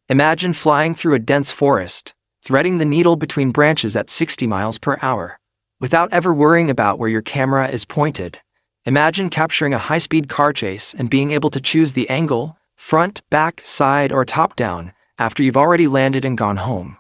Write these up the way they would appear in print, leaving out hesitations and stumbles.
Imagine flying through a dense forest, threading the needle between branches at 60 miles per hour, without ever worrying about where your camera is pointed. Imagine capturing a high-speed car chase and being able to choose the angle, front, back, side, or top-down, after you've already landed and gone home.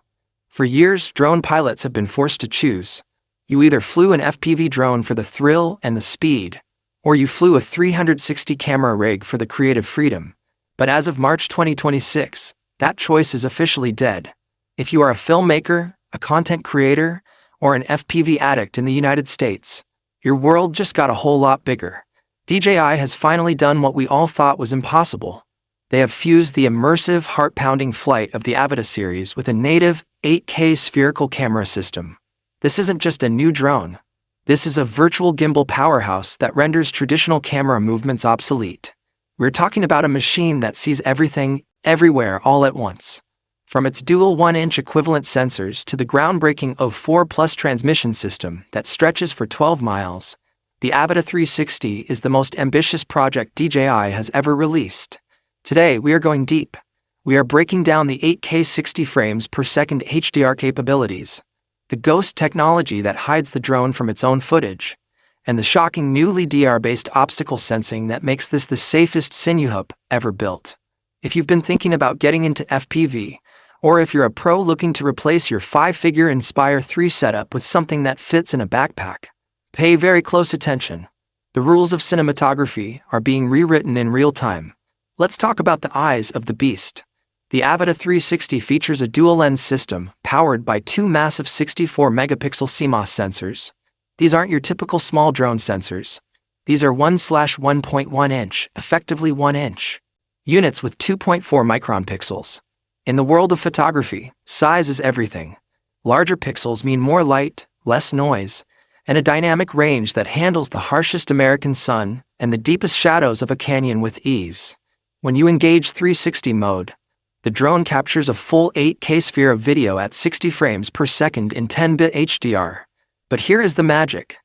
For years, drone pilots have been forced to choose. You either flew an FPV drone for the thrill and the speed, or you flew a 360 camera rig for the creative freedom. But as of March 2026, that choice is officially dead. If you are a filmmaker, a content creator, or an FPV addict in the United States, your world just got a whole lot bigger. DJI has finally done what we all thought was impossible. They have fused the immersive, heart-pounding flight of the Avata series with a native 8K spherical camera system. This isn't just a new drone. This is a virtual gimbal powerhouse that renders traditional camera movements obsolete. We're talking about a machine that sees everything, everywhere, all at once. From its dual 1-inch equivalent sensors to the groundbreaking O4 Plus transmission system that stretches for 12 miles, the Avata 360 is the most ambitious project DJI has ever released. Today, we are going deep. We are breaking down the 8K 60 frames per second HDR capabilities, the ghost technology that hides the drone from its own footage, and the shocking new LiDAR-based obstacle sensing that makes this the safest CineWhoop ever built. If you've been thinking about getting into FPV, or if you're a pro looking to replace your 5-figure Inspire 3 setup with something that fits in a backpack, pay very close attention. The rules of cinematography are being rewritten in real time. Let's talk about the eyes of the beast. The Avata 360 features a dual-lens system powered by two massive 64-megapixel CMOS sensors. These aren't your typical small drone sensors. These are 1/1.1-inch, effectively 1-inch, units with 2.4 micron pixels. In the world of photography, size is everything. Larger pixels mean more light, less noise, and a dynamic range that handles the harshest American sun and the deepest shadows of a canyon with ease. When you engage 360 mode, the drone captures a full 8K sphere of video at 60 frames per second in 10-bit HDR. But here is the magic.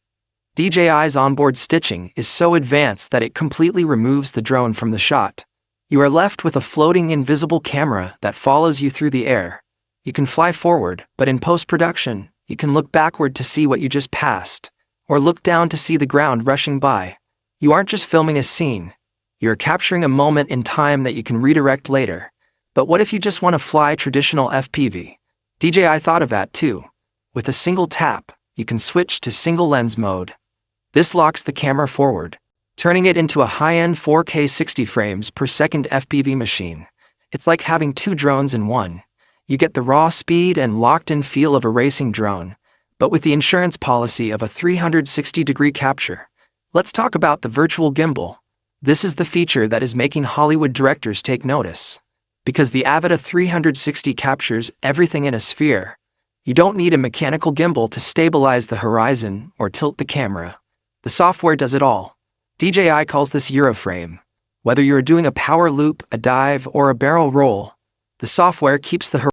DJI's onboard stitching is so advanced that it completely removes the drone from the shot. You are left with a floating invisible camera that follows you through the air. You can fly forward, but in post-production, you can look backward to see what you just passed, or look down to see the ground rushing by. You aren't just filming a scene. You're capturing a moment in time that you can redirect later. But what if you just want to fly traditional FPV? DJI thought of that too. With a single tap, you can switch to single lens mode. This locks the camera forward, turning it into a high-end 4K 60 frames per second FPV machine. It's like having two drones in one. You get the raw speed and locked-in feel of a racing drone, but with the insurance policy of a 360-degree capture. Let's talk about the virtual gimbal. This is the feature that is making Hollywood directors take notice. Because the Avata 360 captures everything in a sphere, you don't need a mechanical gimbal to stabilize the horizon or tilt the camera. The software does it all. DJI calls this Euroframe. Whether you're doing a power loop, a dive, or a barrel roll, the software keeps the